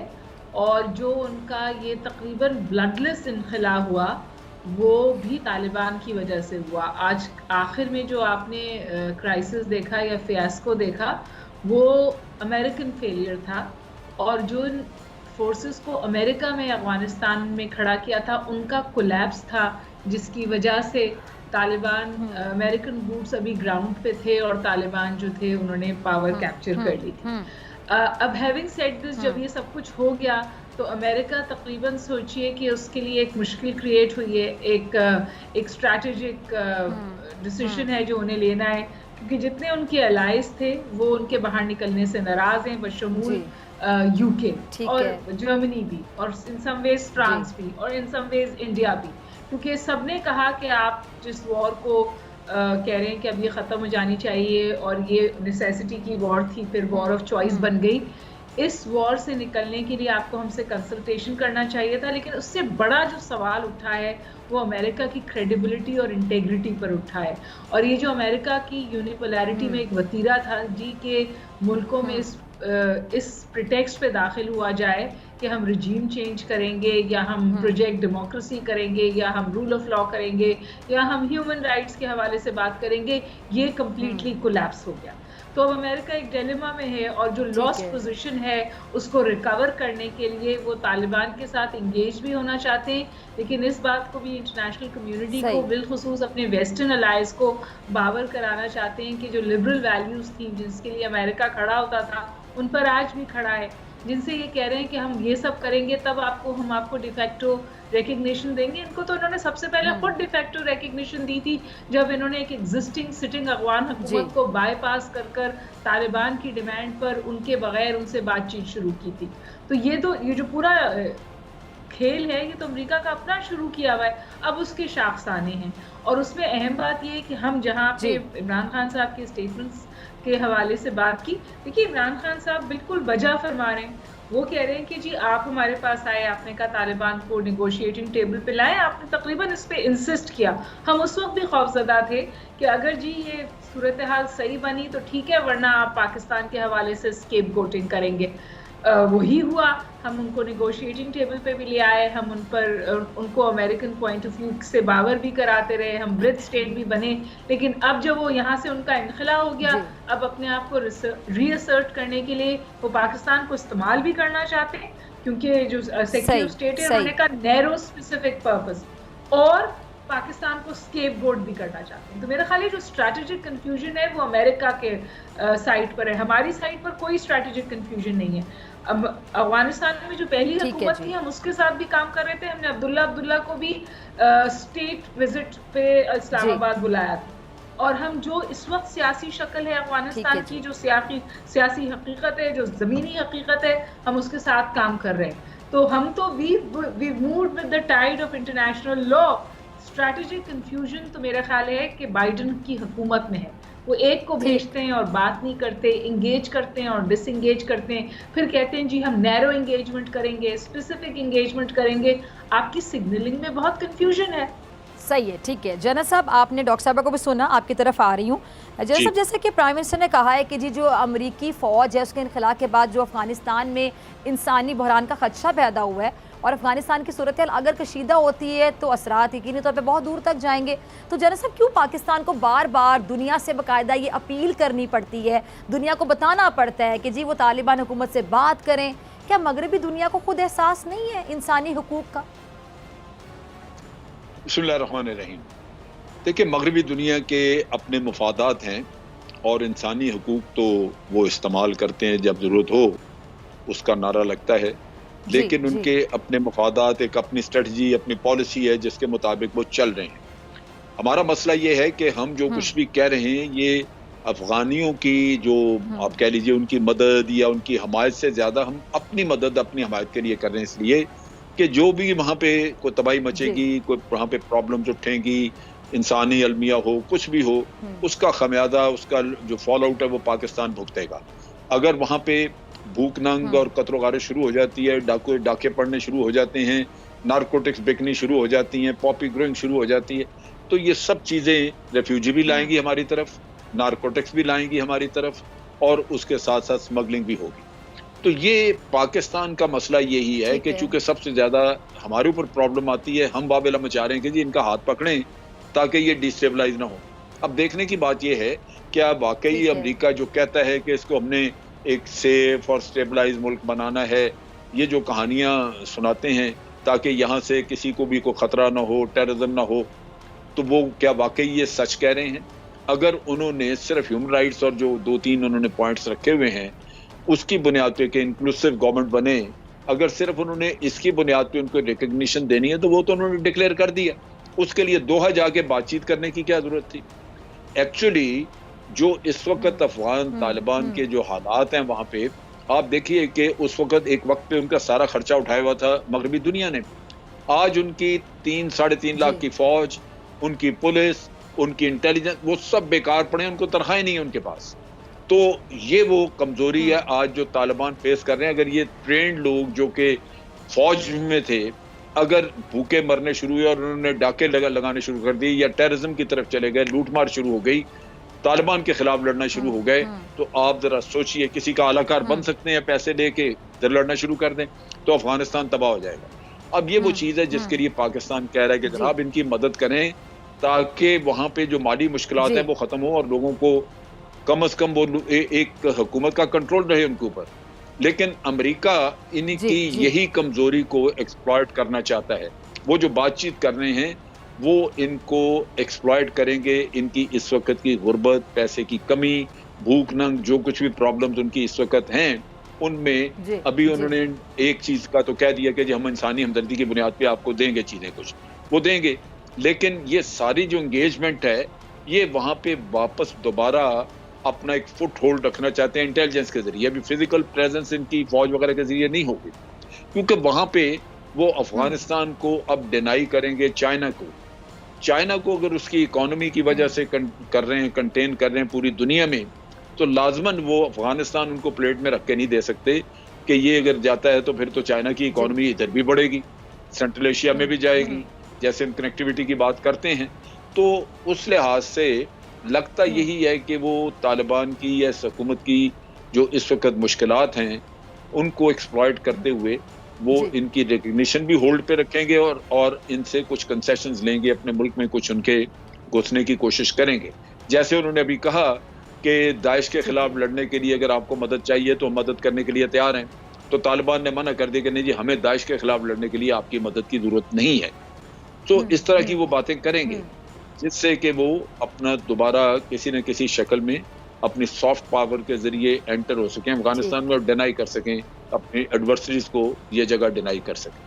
और जो उनका ये तकरीबन ब्लडलेस इनख़ला हुआ वो भी तालिबान की वजह से हुआ। आज आखिर में जो आपने क्राइसिस देखा या फ़ियास्को देखा वो अमेरिकन फेलियर था, और जो फोर्सेस को अमेरिका में अफ़गानिस्तान में खड़ा किया था उनका कोलैप्स था, जिसकी वजह से तालिबान अमेरिकन बूट्स अभी ग्राउंड पे थे और तालिबान जो थे उन्होंने पावर कैप्चर कर ली थी। अब हैविंग सेड दिस, जब ये सब कुछ हो गया तो अमेरिका तकरीबन सोचिए कि उसके लिए एक मुश्किल क्रिएट हुई है, एक स्ट्रैटेजिक डिसीजन है जो उन्हें लेना है, क्योंकि जितने उनके अलाइज थे वो उनके बाहर निकलने से नाराज हैं, बशमूल UK और जर्मनी भी, और इन सम वेज फ्रांस भी, और इन सम वेज इंडिया भी, क्योंकि सबने कहा कि आप जिस वॉर को कह रहे हैं कि अब ये ख़त्म हो जानी चाहिए और ये नेसेसिटी की वॉर थी, फिर वॉर ऑफ चॉइस बन गई। इस वॉर से निकलने के लिए आपको हमसे कंसल्टेशन करना चाहिए था, लेकिन उससे बड़ा जो सवाल उठा है वो अमेरिका की क्रेडिबिलिटी और इंटेग्रिटी पर उठा है। और ये जो अमेरिका की यूनिपोलैरिटी में एक वतीरा था जी के मुल्कों में इस प्रिटेक्स्ट पे दाखिल हुआ जाए कि हम रिजीम चेंज करेंगे या हम प्रोजेक्ट डेमोक्रेसी करेंगे या हम रूल ऑफ लॉ करेंगे या हम ह्यूमन राइट्स के हवाले से बात करेंगे, ये कम्प्लीटली कोलैप्स हो गया। तो अब अमेरिका एक डिलेमा में है और जो लॉस्ट पोजीशन है उसको रिकवर करने के लिए वो तालिबान के साथ इंगेज भी होना चाहते हैं, लेकिन इस बात को भी इंटरनेशनल कम्युनिटी को बिलखुसूस अपने वेस्टर्न अलाइज को बावर कराना चाहते हैं कि जो लिबरल वैल्यूज थी जिसके लिए अमेरिका खड़ा होता था उन पर आज भी खड़ा है, जिनसे ये कह रहे हैं कि हम ये सब करेंगे तब हम आपको डिफेक्टो रिकग्निशन देंगे। इनको तो इन्होंने सबसे पहले खुद डिफेक्टो रिकग्निशन दी थी जब इन्होंने एक एग्जिस्टिंग सिटिंग अफगान हुकूमत को बाईपास कर तालिबान की डिमांड पर उनके बगैर उनसे बातचीत शुरू की थी। तो ये जो पूरा खेल है ये तो अमेरिका का अपना शुरू किया हुआ है, अब उसके शाखसाने हैं। और उसमें अहम बात ये है कि हम जहाँ पे इमरान खान साहब के स्टेटमेंट्स के हवाले से बात की, देखिए इमरान खान साहब बिल्कुल वजह फरमा रहे हैं। वो कह रहे हैं कि जी आप हमारे पास आए, आपने कहा तालिबान को नेगोशिएटिंग टेबल पे लाए, आपने तकरीबन इस पे इंसिस्ट किया। हम उस वक्त भी खौफजदा थे कि अगर जी ये सूरत हाल सही बनी तो ठीक है, वरना आप पाकिस्तान के हवाले से स्केपगोटिंग करेंगे। वही हुआ, हम उनको नेगोशिएटिंग टेबल पे भी ले आए, हम उनको अमेरिकन पॉइंट ऑफ व्यू से बावर भी कराते रहे, हम ब्रिज स्टेट भी बने। लेकिन अब जब वो यहाँ से उनका इनखला हो गया, अब अपने आप को रीअसर्ट करने के लिए वो पाकिस्तान को इस्तेमाल भी करना चाहते हैं, क्योंकि जो सेक्रेटरी ऑफ स्टेट है उन्होंने कहा नैरो स्पेसिफिक पर्पस, और पाकिस्तान को स्केपगोट भी करना चाहते हैं। तो मेरा ख्याल है जो स्ट्रैटेजिक कंफ्यूजन है वो अमेरिका के साइड पर है, हमारी साइड पर कोई स्ट्रैटेजिक कंफ्यूजन नहीं है। अफगानिस्तान में जो पहली हुकूमत थी हम उसके साथ भी काम कर रहे थे, हमने अब्दुल्ला को भी स्टेट विजिट पे इस्लामाबाद बुलाया था। और हम जो इस वक्त सियासी शक्ल है अफगानिस्तान की, जो सियासी हकीकत है, जो ज़मीनी हकीकत है, हम उसके साथ काम कर रहे हैं। तो हम तो we moved with the tide of international law. Strategic confusion तो मेरा ख्याल है कि बाइडन की हुकूमत में है, वो एक को भेजते हैं और बात नहीं करते, इंगेज करते हैं और डिसएंगेज करते हैं, फिर कहते हैं जी हम नैरो एंगेजमेंट करेंगे, स्पेसिफिक एंगेजमेंट करेंगे। आपकी सिग्नलिंग में बहुत कंफ्यूजन है। सही है, ठीक है। जना साहब, आपने डॉक्टर साहब को भी सुना, आपकी तरफ आ रही हूँ। जना साहब, जैसे कि प्राइम मिनिस्टर ने कहा है कि जी जो अमरीकी फ़ौज है उसके इनखला के बाद जो अफगानिस्तान में इंसानी बहरान का खदशा पैदा हुआ है और अफगानिस्तान की सूरत अगर कशीदा होती है तो असरात यकीनी तौर पे बहुत दूर तक जाएंगे। तो जना साहब, क्यों पाकिस्तान को बार बार दुनिया से बाकायदा ये अपील करनी पड़ती है, दुनिया को बताना पड़ता है कि जी वो तालिबान हुकूमत से बात करें? क्या मगरबी दुनिया को खुद एहसास नहीं है इंसानी हुकूक का? बिस्मिल्लाहिर्रहमानिर्रहीम। देखिए, मगरबी दुनिया के अपने मुफादात हैं और इंसानी हुकूक तो वो इस्तेमाल करते हैं जब ज़रूरत हो, उसका नारा लगता है, लेकिन उनके अपने मुफादात, एक अपनी स्ट्रेटजी, अपनी पॉलिसी है जिसके मुताबिक वो चल रहे हैं। हमारा मसला ये है कि हम जो कुछ भी कह रहे हैं ये अफगानियों की जो आप कह लीजिए उनकी मदद या उनकी हमायत से ज़्यादा हम अपनी मदद, अपनी हमायत के लिए कर रहे हैं, इसलिए कि जो भी वहाँ पे कोई तबाही मचेगी, कोई वहाँ पे प्रॉब्लम्स उठेंगी, इंसानी अलमिया हो, कुछ भी हो, उसका खमियाजा, उसका जो फॉल आउट है वो पाकिस्तान भुगतेगा। अगर वहाँ पे भूख नंग और कत्ल गारे शुरू हो जाती है, डाके पड़ने शुरू हो जाते हैं, नारकोटिक्स बिकनी शुरू हो जाती हैं, पॉपी ग्रोइंग शुरू हो जाती है, तो ये सब चीज़ें रेफ्यूजी भी लाएंगी हमारी तरफ, नारकोटिक्स भी लाएंगी हमारी तरफ, और उसके साथ साथ स्मगलिंग भी होगी। तो ये पाकिस्तान का मसला यही है कि चूंकि सबसे ज़्यादा हमारे ऊपर प्रॉब्लम आती है, हम वावेला मचा रहे हैं कि जी इनका हाथ पकड़ें ताकि ये डिस्टेबलाइज ना हो। अब देखने की बात ये है, क्या वाकई अमेरिका जो कहता है कि इसको हमने एक सेफ और स्टेबलाइज मुल्क बनाना है, ये जो कहानियाँ सुनाते हैं ताकि यहाँ से किसी को भी कोई ख़तरा ना हो, टेररिज्म ना हो, तो वो क्या वाकई ये सच कह रहे हैं? अगर उन्होंने सिर्फ ह्यूमन राइट्स और जो 2-3 उन्होंने पॉइंट्स रखे हुए हैं उसकी बुनियाद पे कि इंक्लूसिव गवर्नमेंट बने, अगर सिर्फ उन्होंने इसकी बुनियाद पे उनको रिकग्निशन देनी है तो वो तो उन्होंने डिक्लेयर कर दिया। उसके लिए दोहा जाके बातचीत करने की क्या जरूरत थी? एक्चुअली जो इस वक्त अफगान तालिबान के जो हालात हैं वहाँ पे, आप देखिए कि उस वक्त एक वक्त पे उनका सारा खर्चा उठाया हुआ था मगरबी दुनिया ने। आज उनकी 3-3.5 लाख की फौज, उनकी पुलिस, उनकी इंटेलिजेंस, वो सब बेकार पड़े, उनको तनख्वाही नहीं है उनके पास। तो ये वो कमजोरी है आज जो तालिबान फेस कर रहे हैं। अगर ये ट्रेंड लोग जो कि फौज में थे अगर भूखे मरने शुरू हुए और उन्होंने डाके लगाने शुरू कर दिए या टेररिज्म की तरफ चले गए, लूटमार शुरू हो गई, तालिबान के खिलाफ लड़ना शुरू हो गए, तो आप जरा सोचिए किसी का आलाकार बन सकते हैं पैसे लेके जब लड़ना शुरू कर दें तो अफगानिस्तान तबाह हो जाएगा। अब ये वो चीज है जिसके लिए पाकिस्तान कह रहा है कि जनाब इनकी मदद करें ताकि वहां पे जो माली मुश्किलात है वो खत्म हो और लोगों को कम से कम वो एक हुकूमत का कंट्रोल रहे उनके ऊपर। लेकिन अमेरिका इन्हीं की यही कमजोरी को एक्सप्लॉइट करना चाहता है। वो जो बातचीत कर रहे हैं वो इनको एक्सप्लॉइट करेंगे। इनकी इस वक्त की गुर्बत, पैसे की कमी, भूख नंग, जो कुछ भी प्रॉब्लम्स उनकी इस वक्त हैं उनमें अभी उन्होंने एक चीज का तो कह दिया कि जी हम इंसानी हमदर्दी की बुनियाद पे आपको देंगे चीजें, कुछ वो देंगे, लेकिन ये सारी जो एंगेजमेंट है ये वहां पे वापस दोबारा अपना एक फुट होल्ड रखना चाहते हैं इंटेलिजेंस के जरिए। अभी फिजिकल प्रेजेंस इनकी फौज वगैरह के जरिए नहीं होगी क्योंकि वहां पे वो अफगानिस्तान को अब डिनाई करेंगे चाइना को अगर उसकी इकोनॉमी की वजह से कर रहे हैं, कंटेन कर रहे हैं पूरी दुनिया में, तो लाजमन वो अफगानिस्तान उनको प्लेट में रख के नहीं दे सकते कि ये अगर जाता है तो फिर तो चाइना की इकोनॉमी इधर भी बढ़ेगी, सेंट्रल एशिया में भी जाएगी, जैसे हम कनेक्टिविटी की बात करते हैं। तो उस लिहाज से लगता यही है कि वो तालिबान की या हुकूमत की जो इस वक्त मुश्किलात हैं उनको एक्सप्लॉइट करते हुए वो इनकी रिकग्निशन भी होल्ड पे रखेंगे और इनसे कुछ कंसेशंस लेंगे, अपने मुल्क में कुछ उनके घुसने की कोशिश करेंगे। जैसे उन्होंने अभी कहा कि दाइश के खिलाफ लड़ने के लिए अगर आपको मदद चाहिए तो मदद करने के लिए तैयार हैं, तो तालिबान ने मना कर दिया कि नहीं जी हमें दाइश के खिलाफ लड़ने के लिए आपकी मदद की जरूरत नहीं है। तो इस तरह की वो बातें करेंगे जिससे कि वो अपना दोबारा किसी न किसी शक्ल में अपनी सॉफ्ट पावर के जरिए एंटर हो सकें अफगानिस्तान में और डिनाई कर सकें अपने एडवर्सरीज को, ये जगह डिनाई कर सकें।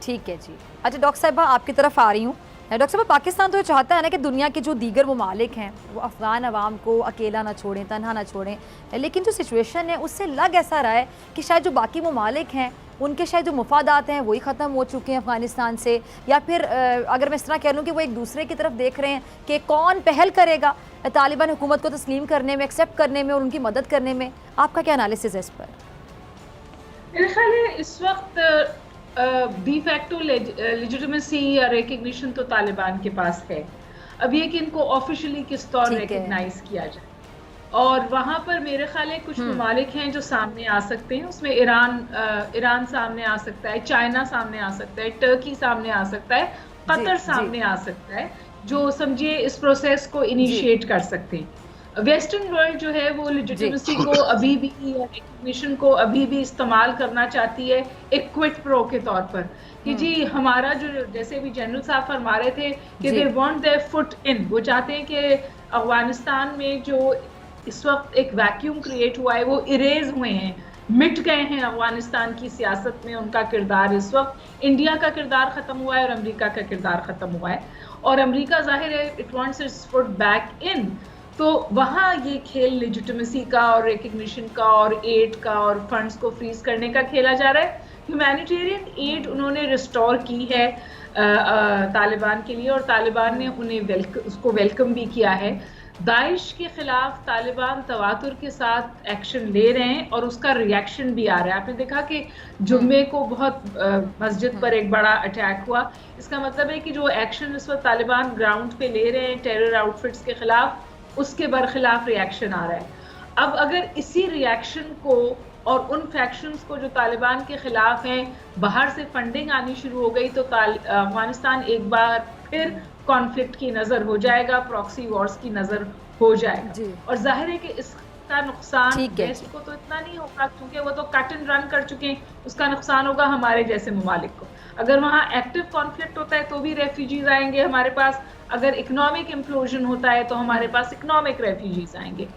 ठीक है जी। अच्छा डॉक्टर साहिबा आपकी तरफ आ रही हूँ। डॉक्टर साहब पाकिस्तान तो ये चाहता है ना कि दुनिया के जो दीगर ममालिक हैं वो अफ़गान अवाम को अकेला ना छोड़ें, तनहा ना छोड़ें, लेकिन जो सिचुएशन है उससे लग ऐसा रहा है कि शायद जो बाकी ममालिक हैं उनके शायद जो मुफादात हैं वही ख़त्म हो चुके हैं अफ़गानिस्तान से, या फिर अगर मैं इस तरह कह लूँ कि वो एक दूसरे की तरफ देख रहे हैं कि कौन पहल करेगा तालिबान हुकूमत को तस्लीम करने में, एक्सेप्ट करने में और उनकी मदद करने में। आपका क्या एनालिसिस है इस पर? मेरे ख्याल है इस वक्त डी फैक्टो लेजिटिमेसी या रिकग्निशन तो तालिबान के पास है। अब ये कि इनको ऑफिशियली किस तौर रिकग्नाइज किया जाए, और वहाँ पर मेरे ख्याल है कुछ ममालिक हैं जो सामने आ सकते हैं। उसमें ईरान सामने आ सकता है, चाइना सामने आ सकता है, टर्की सामने आ सकता है, कतर सामने आ सकता है, जो समझिए इस प्रोसेस को इनिशिएट कर सकते हैं। वेस्टर्न वर्ल्ड जो है वो लेजिटिमेसी को अभी भी, रिकग्निशन को अभी भी इस्तेमाल करना चाहती है एक क्विट प्रो के तौर पर कि जी हमारा जो, जैसे भी जनरल साहब फरमा रहे थे कि they want there foot in, वो चाहते हैं कि अफगानिस्तान में जो इस वक्त एक वैक्यूम क्रिएट हुआ है वो इरेज हुए हैं, मिट गए हैं अफगानिस्तान की सियासत में उनका किरदार। इस वक्त इंडिया का किरदार ख़त्म हुआ है और अमेरिका का किरदार ख़त्म हुआ है, और अमेरिका जाहिर है it wants it's foot back in. तो वहाँ ये खेल लेजिटिमेसी का और रिकग्निशन का और एड का और फंड्स को फ्रीज करने का खेला जा रहा है। ह्यूमैनिटेरियन एड उन्होंने रिस्टोर की है तालिबान के लिए, और तालिबान ने उन्हें उसको वेलकम भी किया है। दाइश के खिलाफ तालिबान तवातुर के साथ एक्शन ले रहे हैं और उसका रिएक्शन भी आ रहा है। आपने देखा कि जुम्मे को बहुत मस्जिद पर एक बड़ा अटैक हुआ। इसका मतलब है कि जो एक्शन इस वक्त तालिबान ग्राउंड पे ले रहे हैं टेरर आउटफिट्स के खिलाफ, उसके बरखिलाफ रिएक्शन आ रहा है। अब अगर इसी रिएक्शन को और उन फैक्शंस को जो तालिबान के खिलाफ हैं बाहर से फंडिंग आनी शुरू हो गई तो अफगानिस्तान एक बार फिर कॉन्फ्लिक्ट की नजर हो जाएगा, प्रॉक्सी वॉर्स की नजर हो जाएगा। और जाहिर है कि इसका नुकसान वेस्ट को तो इतना नहीं होगा क्योंकि वो तो कट एंड रन कर चुके हैं, उसका नुकसान होगा हमारे जैसे ममालिक को। अगर वहाँ एक्टिव कॉन्फ्लिक्ट होता है तो भी रेफ्यूजीज आएंगे हमारे पास, अगर इकोनॉमिक इम्प्लोजन होता है तो हमारे पास इकोनॉमिक रेफ्यूजीज आएंगे।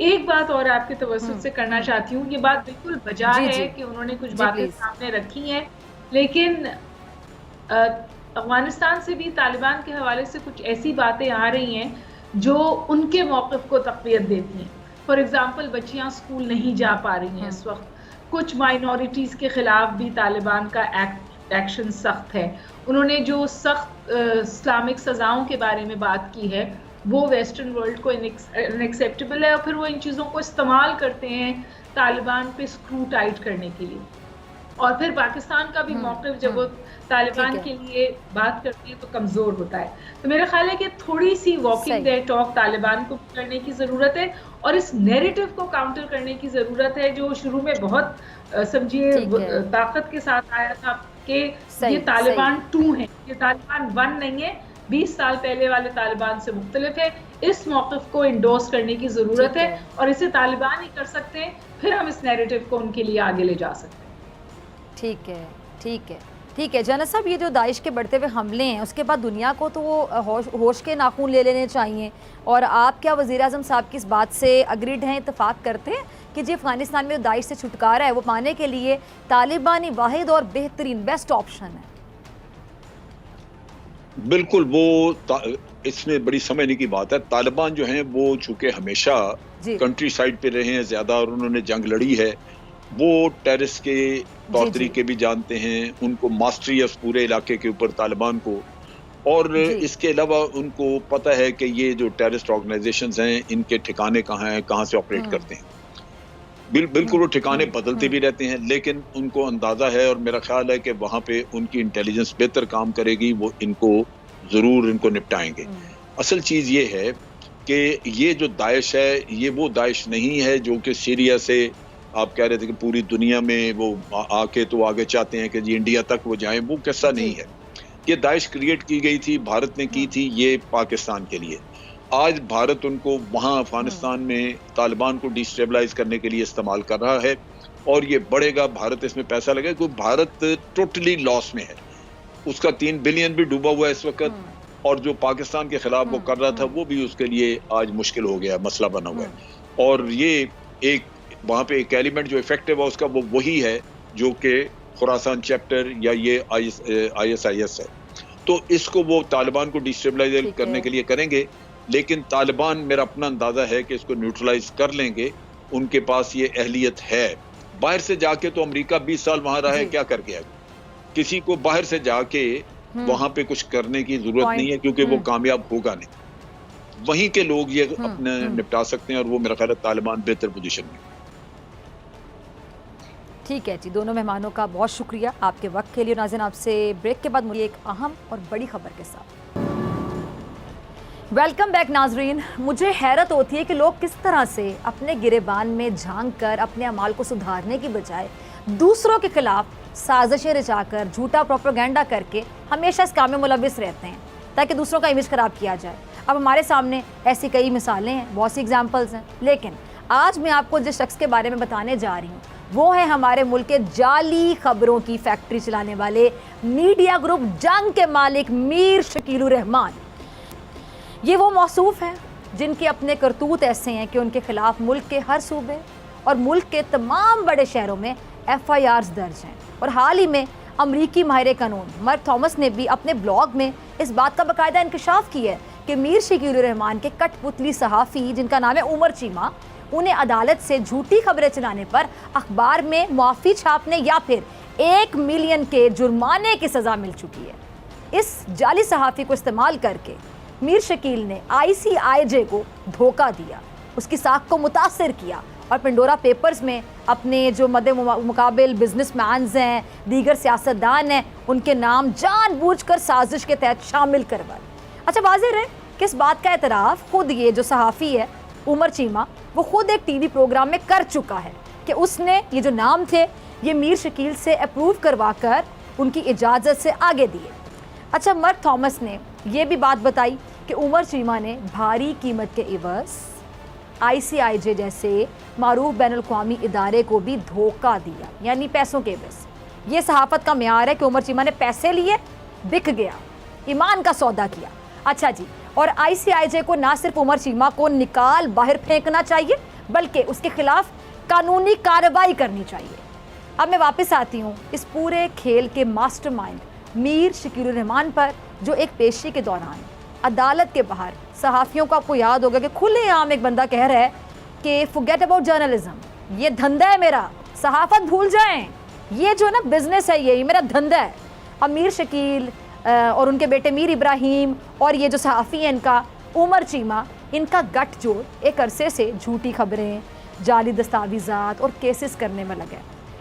एक बात और आपके तवज्जुह से करना चाहती हूँ, ये बात बिल्कुल बजा है कि उन्होंने कुछ बातें सामने रखी हैं, लेकिन अफगानिस्तान से भी तालिबान के हवाले से कुछ ऐसी बातें आ रही हैं जो उनके मौक़िफ़ को तक़वियत देती हैं। फॉर एग्ज़ाम्पल बच्चियाँ स्कूल नहीं जा पा रही हैं इस वक्त, कुछ माइनॉरिटीज़ के ख़िलाफ़ भी तालिबान का एक्ट एक्शन सख्त है। उन्होंने जो सख्त इस्लामिक सज़ाओं के बारे में बात की है वो वेस्टर्न वर्ल्ड को अनएक्सेप्टेबल है, और फिर वो इन चीज़ों को इस्तेमाल करते हैं तालिबान पे स्क्रू टाइट करने के लिए। और फिर पाकिस्तान का भी मौक़िफ़ जब वो तालिबान के लिए बात करती है तो कमज़ोर होता है। तो मेरा ख्याल है कि थोड़ी sea walking the talk Taliban को करने की ज़रूरत है, और इस नैरेटिव को काउंटर करने की ज़रूरत है जो शुरू में बहुत समझिए ताकत के साथ आया था कि ये तालिबान 2 है, ये तालिबान 1 नहीं है, 20 साल पहले वाले तालिबान से मुख्तलिफ है। इस मौक़िफ़ को इंडोर्स करने की ज़रूरत है, और इसे तालिबान ही कर सकते हैं, फिर हम इस नैरेटिव को उनके लिए आगे ले जा सकते हैं। ठीक है, ठीक है, ठीक है। जनाब साहब, ये जो दाइश के बढ़ते हुए हमले हैं उसके बाद दुनिया को तो वो होश के नाखून ले लेने चाहिए, और आप क्या वज़ीर आज़म साहब की इस बात से अग्रीड हैं, इत्तेफाक करते हैं कि जी अफ़गानिस्तान में दाइश से छुटकारा है वो पाने के लिए तालिबान ही वाहिद और बेहतरीन बेस्ट ऑप्शन है? बिल्कुल, वो इसमें बड़ी समझने की बात है। तालिबान जो हैं वो चूँकि हमेशा कंट्री साइड पे रहे हैं ज़्यादा, और उन्होंने जंग लड़ी है, वो टेररिस्ट के तौर तरीके भी जानते हैं, उनको मास्टरी है उस पूरे इलाके के ऊपर तालिबान को, और इसके अलावा उनको पता है कि ये जो टेररिस्ट ऑर्गेनाइजेशंस हैं इनके ठिकाने कहाँ हैं, कहाँ से ऑपरेट करते हैं। बिल्कुल वो ठिकाने बदलते भी रहते हैं, लेकिन उनको अंदाज़ा है, और मेरा ख्याल है कि वहाँ पे उनकी इंटेलिजेंस बेहतर काम करेगी, वो इनको ज़रूर इनको निपटाएंगे। असल चीज़ ये है कि ये जो दाइश है ये वो दाइश नहीं है जो कि सीरिया से आप कह रहे थे कि पूरी दुनिया में वो आके तो आगे चाहते हैं कि जी इंडिया तक वो जाएं, वो किस्सा नहीं है। ये दाइश क्रिएट की गई थी, भारत ने की थी ये पाकिस्तान के लिए। आज भारत उनको वहाँ अफगानिस्तान में तालिबान को डिस्टेबलाइज करने के लिए इस्तेमाल कर रहा है, और ये बढ़ेगा, भारत इसमें पैसा लगेगा, क्योंकि भारत टोटली लॉस में है। उसका 3 बिलियन भी डूबा हुआ है इस वक्त, और जो पाकिस्तान के खिलाफ वो कर रहा था वो भी उसके लिए आज मुश्किल हो गया, मसला बना हुआ है। और ये एक वहाँ पे एक एलिमेंट जो इफेक्टिव है उसका वो वही है जो कि खुरासान चैप्टर या ये ISIS है। तो इसको वो तालिबान को डिस्टेबलाइज करने के लिए करेंगे, लेकिन तालिबान मेरा अपना अंदाजा है कि इसको न्यूट्रलाइज कर लेंगे, उनके पास ये अहलियत है। बाहर से जाके तो अमेरिका 20 साल वहाँ रहा है, क्या करके आएगा? किसी को बाहर से जाके वहाँ पे कुछ करने की जरूरत नहीं है, क्योंकि वो कामयाब होगा नहीं। वहीं के लोग ये अपने निपटा सकते हैं, और वो मेरा ख्याल है तालिबान बेहतर पोजीशन में। ठीक है जी, दोनों मेहमानों का बहुत शुक्रिया आपके वक्त के लिए। नाज़रीन, आपसे ब्रेक के बाद मुझे एक अहम और बड़ी खबर के साथ वेलकम बैक। नाजरीन, मुझे हैरत होती है कि लोग किस तरह से अपने गिरेबान में झांक कर अपने अमाल को सुधारने की बजाय दूसरों के खिलाफ साजिशें रचाकर झूठा प्रोपेगेंडा करके हमेशा इस काम में मुलविस रहते हैं ताकि दूसरों का इमेज ख़राब किया जाए। अब हमारे सामने ऐसी कई मिसालें हैं, बहुत सी एग्जाम्पल्स हैं, लेकिन आज मैं आपको जिस शख्स के बारे में बताने जा रही हूँ वो है हमारे मुल्क के जाली खबरों की फैक्ट्री चलाने वाले मीडिया ग्रुप जंग के मालिक मीर शकील उर रहमान। ये वो मौसूफ हैं जिनके अपने करतूत ऐसे हैं कि उनके खिलाफ मुल्क के हर सूबे और मुल्क के तमाम बड़े शहरों में FIRs दर्ज हैं। और हाल ही में अमरीकी माहिर कानून मर्क थॉमस ने भी अपने ब्लॉग में इस बात का बाकायदा इंकशाफ किया है कि मीर शकील उर रहमान के कठपुतली सहाफ़ी जिनका नाम है उमर चीमा, उन्हें अदालत से झूठी खबरें चलाने पर अखबार में मुआफ़ी छापने या फिर 1 मिलियन के जुर्माने की सज़ा मिल चुकी है। इस जाली सहाफ़ी को इस्तेमाल करके मीर शकील ने ICIJ को धोखा दिया, उसकी साख को मुतासिर किया और पेंडोरा पेपर्स में अपने जो मदे मुकाबिल बिजनेसमैन्स हैं, दीगर सियासतदान हैं, उनके नाम जानबूझकर साजिश के तहत शामिल करवाए। अच्छा, वाज़ेह है कि इस बात का एतराफ़ खुद ये जो सहाफ़ी है उमर चीमा, वो खुद एक TV प्रोग्राम में कर चुका है कि उसने ये जो नाम थे ये मीर शकील से अप्रूव करवा कर उनकी इजाज़त से आगे दिए। अच्छा, मर्क थॉमस ने यह भी बात बताई कि उमर चीमा ने भारी कीमत के इवज़ ICIJ जैसे मारूफ बैनुल-अक़वामी इदारे को भी धोखा दिया, यानी पैसों के इवज़। ये सहाफ़त का मेयार है कि उमर चीमा ने पैसे लिए, बिक गया, ईमान का सौदा किया। अच्छा जी, और ICIJ को ना सिर्फ उमर चीमा को निकाल बाहर फेंकना चाहिए बल्कि उसके खिलाफ कानूनी कार्रवाई करनी चाहिए। अब मैं वापस आती हूँ इस पूरे खेल के मास्टरमाइंड मीर शकील उर रहमान पर, जो एक पेशी के दौरान अदालत के बाहर सहाफ़ियों को, आपको याद होगा कि खुलेआम एक बंदा कह रहा है कि फॉरगेट अबाउट जर्नलिज्म, ये धंधा है मेरा, सहाफ़त भूल जाएं, ये जो है ना बिजनेस है, ये मेरा धंधा है। अब मीर शकील और उनके बेटे मीर इब्राहिम और ये जो सहाफ़ी हैं इनका उमर चीमा, इनका गठजोड़ एक अरसे से झूठी खबरें, जाली दस्तावेज़ात और केसेस करने में लगे।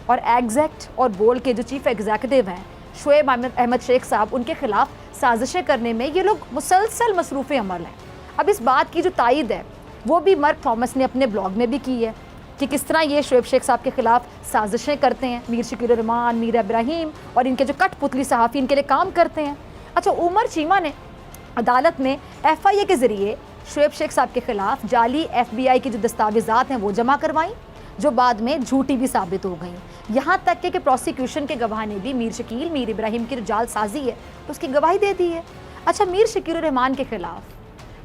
और एग्जैक्ट और बोल के जो चीफ एग्जीक्यूटिव हैं शुएब अहमद शेख साहब, उनके खिलाफ साजिशें करने में ये लोग मुसलसल मसरूफ़ अमल हैं। अब इस बात की जो तायद है वो भी मार्क थॉमस ने अपने ब्लॉग में भी की है कि किस तरह ये शुएब शेख साहब के खिलाफ साजिशें करते हैं, मीर शकील रहमान, मीर इब्राहिम और इनके जो कठपुतली सहाफ़ी इनके लिए काम करते हैं। अच्छा, उमर चीमा ने अदालत में FIA के ज़रिए शुएब शेख साहब के खिलाफ जाली FBI की जो दस्तावेज़ात हैं वो जमा करवाई, जो बाद में झूठी भी साबित हो गई। यहाँ तक कि प्रोसिक्यूशन के गवाह ने भी मीर शकील, मीर इब्राहिम की जो जालसाजी है तो उसकी गवाही दे दी है। अच्छा, मीर शकील रहमान के खिलाफ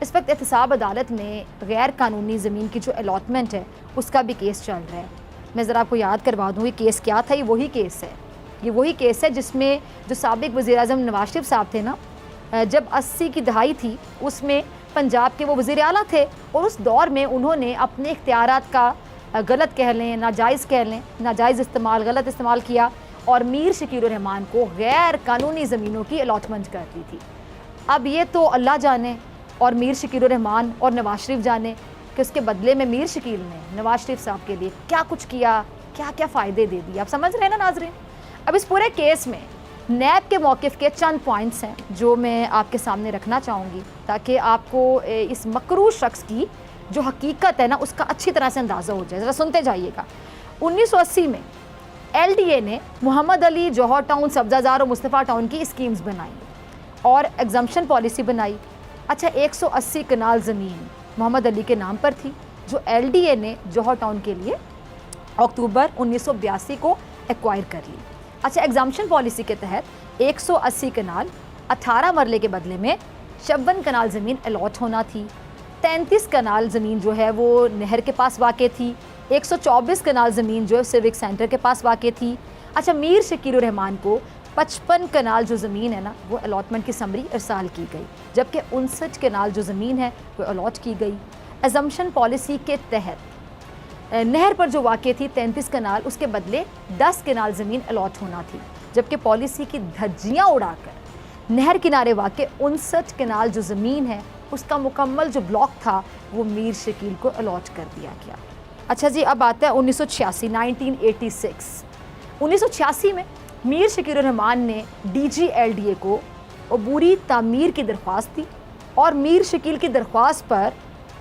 इस वक्त एहतसाब अदालत में गैर कानूनी ज़मीन की जो अलॉटमेंट है उसका भी केस चल रहा है। मैं ज़रा आपको याद करवा दूँ ये केस क्या था। ये वही केस है जिसमें जो साबिक वज़ीर-ए-आज़म नवाज शरीफ साहब थे ना, जब 80 की दहाई थी उसमें पंजाब के वो वज़ीर आला थे और उस दौर में उन्होंने अपने इख्तियारात का गलत कह लें, नाजायज़ इस्तेमाल, गलत इस्तेमाल किया और मीर शकील रहमान को गैर कानूनी ज़मीनों की अलॉटमेंट कर दी थी। अब ये तो अल्लाह जाने और मीर शकील रहमान और नवाज शरीफ जाने कि उसके बदले में मीर शकील ने नवाज शरीफ साहब के लिए क्या कुछ किया, क्या क्या फ़ायदे दे दिए। आप समझ रहे हैं ना नाज़रीन। अब इस पूरे केस में नैब के मौक़िफ़ के चंद पॉइंट्स हैं जो मैं आपके सामने रखना चाहूँगी ताकि आपको इस मकरू शख्स की जो हकीकत है ना उसका अच्छी तरह से अंदाज़ा हो जाए। ज़रा सुनते जाइएगा। 1980 में LDA ने मोहम्मद अली, जौहर टाउन, सब्ज़ाज़ार और मुस्तफ़ा टाउन की स्कीम्स बनाई और एग्जम्पशन पॉलिसी बनाई। अच्छा, 180 कनाल ज़मीन मोहम्मद अली के नाम पर थी जो LDA ने जौहर टाउन के लिए अक्टूबर 1982 को एक्वायर कर ली। अच्छा, एग्जम्पशन पॉलिसी के तहत 180 कनाल 18 मरले के बदले में 56 कनाल ज़मीन अलॉट होना थी। 33 कनाल ज़मीन जो है वो नहर के पास वाक़ थी। 124 कनाल ज़मीन जो है सिविक सेंटर के पास वाक़ थी। अच्छा, मीर शकील रहमान को 55 कनाल जो ज़मीन है ना वो अलॉटमेंट की समरी इरसाल की गई, जबकि 59 कनाल जो ज़मीन है वो अलॉट की गई। एजम्पशन पॉलिसी के तहत नहर पर जो वाक़ थी 33 कनाल, उसके बदले 10 कनाल ज़मीन अलॉट होना थी, जबकि पॉलिसी की धज्जियाँ उड़ाकर नहर किनारे वाक़ 59 कनाल जो ज़मीन है उसका मुकम्मल जो ब्लॉक था वो मीर शकील को अलॉट कर दिया गया। अच्छा जी, अब आता है 1986 1986 में मीर शकील रहमान ने DG LDA को अबूरी तामीर की दरख्वास्त दी और मीर शकील की दरख्वास्त पर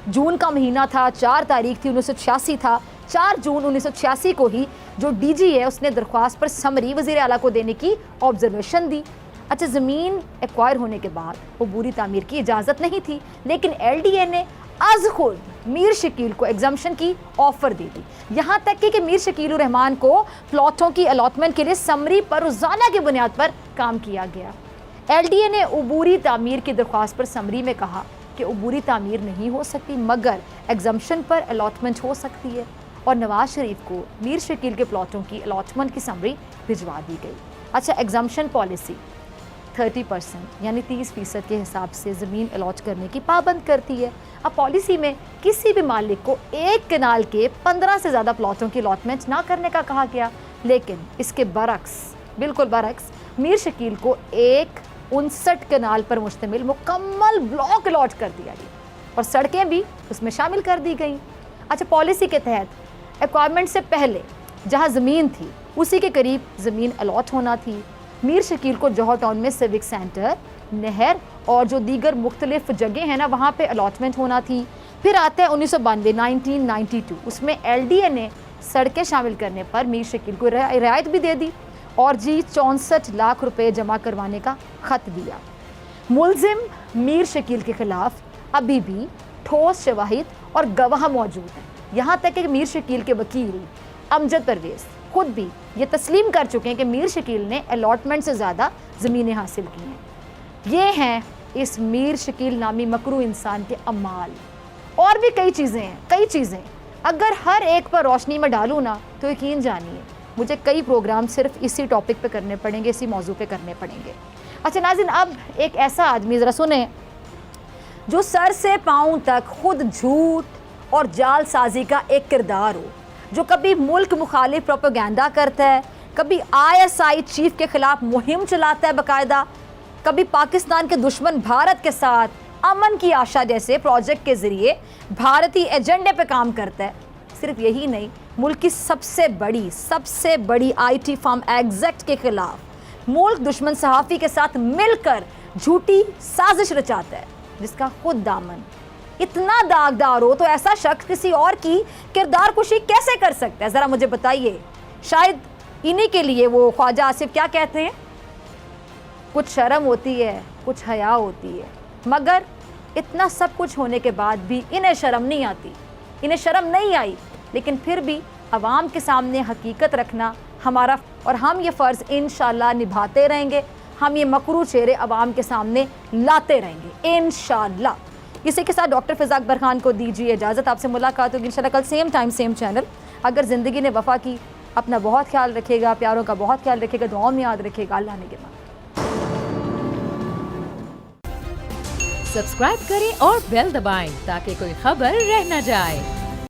जून का महीना था, 4 तारीख थी 1986 था, 4 जून 1986 को ही जो DG है उसने दरख्वास्त पर समरी वज़ीर आला को देने की ऑब्जर्वेशन दी। अच्छा, ज़मीन एक्वायर होने के बाद अबूरी तामीर की इजाज़त नहीं थी, लेकिन LDA ने आज खुद मीर शकील को एग्जम्पशन की ऑफ़र दे दी। यहाँ तक कि मीर शकील रहमान को प्लॉटों की अलॉटमेंट के लिए समरी पर रोज़ाना की बुनियाद पर काम किया गया। LDA ने अबूरी तामीर की दरख्वास्त पर समरी में कहा कि अबूरी तामीर नहीं हो सकती मगर एग्जम्पशन पर अलॉटमेंट हो सकती है और नवाज शरीफ को मीर शकील के प्लॉटों की अलॉटमेंट की समरी भिजवा दी गई। अच्छा, एग्जम्पशन पॉलिसी 30% यानी 30% के हिसाब से ज़मीन अलॉट करने की पाबंद करती है। अब पॉलिसी में किसी भी मालिक को 1 कनाल के 15 से ज़्यादा प्लॉटों की अलॉटमेंट ना करने का कहा गया, लेकिन इसके बरक्स, बिल्कुल बरक्स, मीर शकील को 59 कनाल पर मुश्तमिल मुकम्मल ब्लॉक अलॉट कर दिया गया और सड़कें भी उसमें शामिल कर दी गई। अच्छा, पॉलिसी के तहत एक्वायरमेंट से पहले जहाँ ज़मीन थी उसी के करीब ज़मीन अलॉट होना थी। मीर शकील को जौहर टाउन में सिविक सेंटर, नहर और जो दीगर मुख्तलिफ जगह हैं ना वहाँ पे अलॉटमेंट होना थी। फिर आता है 1992 उसमें LDA ने सड़कें शामिल करने पर मीर शकील को रियायत भी दे दी और 64 लाख रुपए जमा करवाने का ख़त दिया। मुलजिम मीर शकील के ख़िलाफ़ अभी भी ठोस शवाहिद और गवाह मौजूद हैं। यहाँ तक कि मीर शकील के वकील अमजद परवेज़ खुद भी ये तस्लीम कर चुके हैं कि मीर शकील ने अलॉटमेंट से ज़्यादा ज़मीनें हासिल की हैं। ये हैं इस मीर शकील नामी मकरू इंसान के अमाल। और भी कई चीज़ें अगर हर एक पर रोशनी में डालूँ ना तो यकीन जानिए मुझे कई प्रोग्राम सिर्फ इसी टॉपिक पे करने पड़ेंगे, इसी मौजू पे करने पड़ेंगे। अच्छा नाज़रीन, अब एक ऐसा आदमी ज़रा सुने जो सर से पाँव तक खुद झूठ और जालसाजी का एक किरदार हो, जो कभी मुल्क मुखालिफ प्रोपेगेंडा करता है, कभी ISI चीफ के खिलाफ मुहिम चलाता है बाकायदा, कभी पाकिस्तान के दुश्मन भारत के साथ अमन की आशा जैसे प्रोजेक्ट के जरिए भारतीय एजेंडे पे काम करता है। सिर्फ यही नहीं, मुल्क की सबसे बड़ी IT फर्म एग्जैक्ट के खिलाफ मुल्क दुश्मन सहाफ़ी के साथ मिलकर झूठी साजिश रचाता है, जिसका खुद दामन इतना दागदार हो तो ऐसा शख्स किसी और की किरदार कुशी कैसे कर सकता है? ज़रा मुझे बताइए। शायद इन्हीं के लिए वो ख्वाजा आसिफ क्या कहते हैं, कुछ शर्म होती है, कुछ हया होती है, मगर इतना सब कुछ होने के बाद भी इन्हें शर्म नहीं आती। इन्हें शर्म नहीं आई, लेकिन फिर भी अवाम के सामने हकीकत रखना हमारा, और हम ये फ़र्ज़ इंशाल्लाह निभाते रहेंगे। हम ये मकरू चेहरे अवाम के सामने लाते रहेंगे इंशाल्लाह। इसी के साथ डॉक्टर फ़िज़ा अकबर खान को दीजिए इजाज़त। आपसे मुलाकात होगी इंशाल्लाह कल सेम टाइम सेम चैनल। अगर ज़िंदगी ने वफ़ा की, अपना बहुत ख्याल रखेगा, प्यारों का बहुत ख्याल रखेगा, दुआओं में याद रखेगा। अल्लाह ने गिना। सब्सक्राइब करें और बेल दबाएं ताकि कोई खबर रह न जाए।